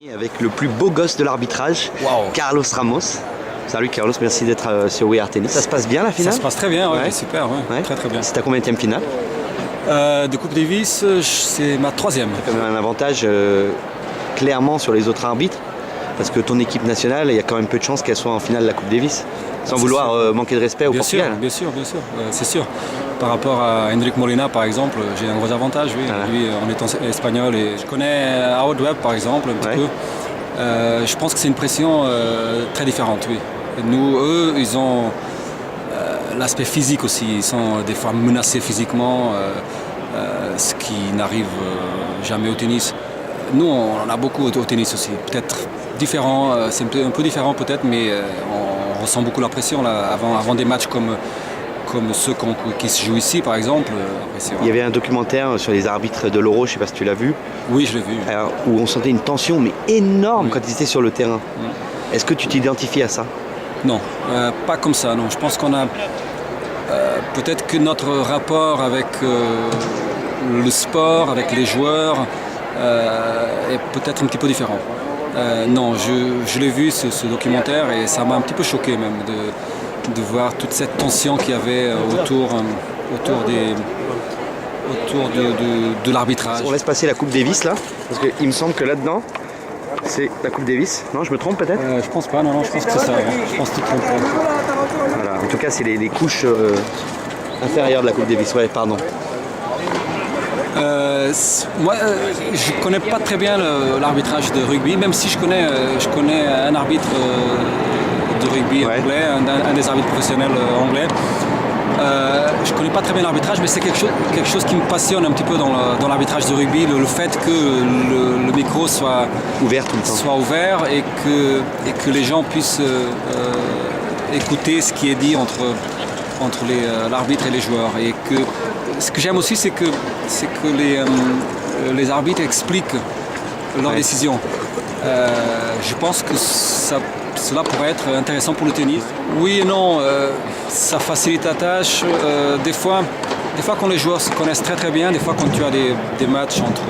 Avec le plus beau gosse de l'arbitrage, Wow. Carlos Ramos. Salut Carlos, merci d'être sur We Are Tennis. Ça se passe bien la finale? Ça se passe très bien, Ouais. super, Ouais. très bien. C'est ta combienième finale? De Coupe Davis, c'est ma 3e. Tu as quand même un avantage clairement sur les autres arbitres, parce que ton équipe nationale, il y a quand même peu de chances qu'elle soit en finale de la Coupe Davis, sans C'est vouloir manquer de respect au Bien Portugal. sûr, c'est sûr. Par rapport à Hendrik Molina, par exemple, j'ai un gros avantage, oui. Ah. Lui, en étant espagnol, et je connais Howard Webb, par exemple, un petit Ouais. peu. Je pense que c'est une pression très différente, oui. Et nous, eux, ils ont l'aspect physique aussi. Ils sont des fois menacés physiquement, ce qui n'arrive jamais au tennis. Nous, on en a beaucoup au tennis aussi. Peut-être différent, c'est un peu différent peut-être, mais on ressent beaucoup la pression là, avant des matchs comme ceux qui se jouent ici, par exemple. Il y avait un documentaire sur les arbitres de l'Euro, je ne sais pas si tu l'as vu, Oui, je l'ai vu. où on sentait une tension mais énorme Oui. quand ils étaient sur le terrain. Est-ce que tu t'identifies à ça? Non, pas comme ça, non. Je pense qu'on a peut-être que notre rapport avec le sport, avec les joueurs, est peut-être un petit peu différent. Non, je l'ai vu ce documentaire et ça m'a un petit peu choqué même de voir toute cette tension qu'il y avait autour de l'arbitrage. On laisse passer la Coupe Davis là, parce qu'il me semble que là-dedans, c'est la Coupe Davis. Non, je me trompe peut-être? Je pense pas, non, je pense que c'est ça. Je pense que tu te trompes pas. Voilà. En tout cas, c'est les couches inférieures de la Coupe Davis. Ouais, pardon. Moi, je connais pas très bien l'arbitrage de rugby, même si je connais un arbitre de rugby Ouais. anglais, un des arbitres professionnels anglais. Je connais pas très bien l'arbitrage, mais c'est quelque chose qui me passionne un petit peu dans l'arbitrage de rugby, le fait que le micro soit Ouvert tout le temps. soit ouvert et que les gens puissent écouter ce qui est dit entre l'arbitre et les joueurs. Et que ce que j'aime aussi, c'est que les arbitres expliquent leurs Ouais. décisions. Je pense que cela pourrait être intéressant pour le tennis. Oui et non, ça facilite la tâche. Des fois, quand les joueurs se connaissent très très bien, des fois quand tu as des matchs entre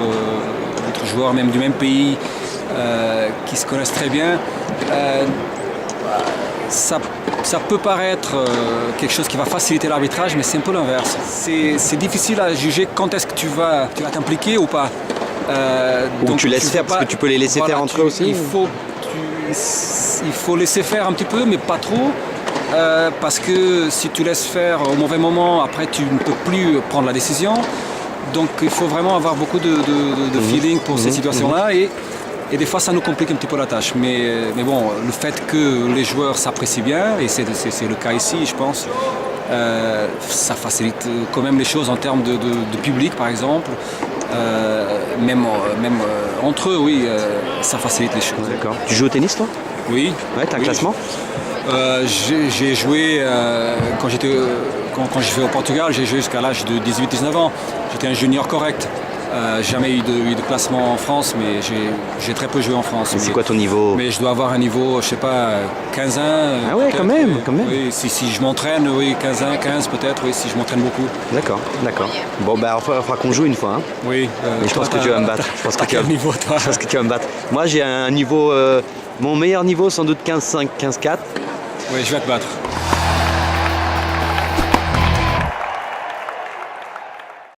joueurs même du même pays qui se connaissent très bien, ça peut paraître quelque chose qui va faciliter l'arbitrage, mais c'est un peu l'inverse. C'est difficile à juger quand est-ce que tu vas t'impliquer ou pas. Ou Donc tu laisses faire, parce que tu peux les laisser faire entre eux aussi. Il faut laisser faire un petit peu, mais pas trop. Parce que si tu laisses faire au mauvais moment, après tu ne peux plus prendre la décision. Donc il faut vraiment avoir beaucoup de feeling pour ces situations-là. Et des fois, ça nous complique un petit peu la tâche. Mais bon, le fait que les joueurs s'apprécient bien, et c'est le cas ici, je pense, ça facilite quand même les choses en termes de public, par exemple. Même entre eux, oui, ça facilite les choses. D'accord. Tu joues au tennis toi? Oui. Ouais, t'as un Oui. classement? J'ai joué, quand je vais au Portugal, j'ai joué jusqu'à l'âge de 18-19 ans. J'étais un junior correct. Jamais eu de classement en France, mais j'ai très peu joué en France. Et c'est quoi ton niveau? Mais je dois avoir un niveau, je sais pas, 15-1. Ah ouais, peut-être, quand même, oui. quand même. Oui, si je m'entraîne, oui, 15-1, 15 peut-être, oui, si je m'entraîne beaucoup. D'accord. Bon, bah, il faudra qu'on joue une fois. Hein. Oui. Mais je pense que tu vas me battre. Je pense que tu vas quel niveau, toi? Je pense que tu vas me battre. Moi, j'ai un niveau, mon meilleur niveau, sans doute 15-5, 15-4. Oui, je vais te battre.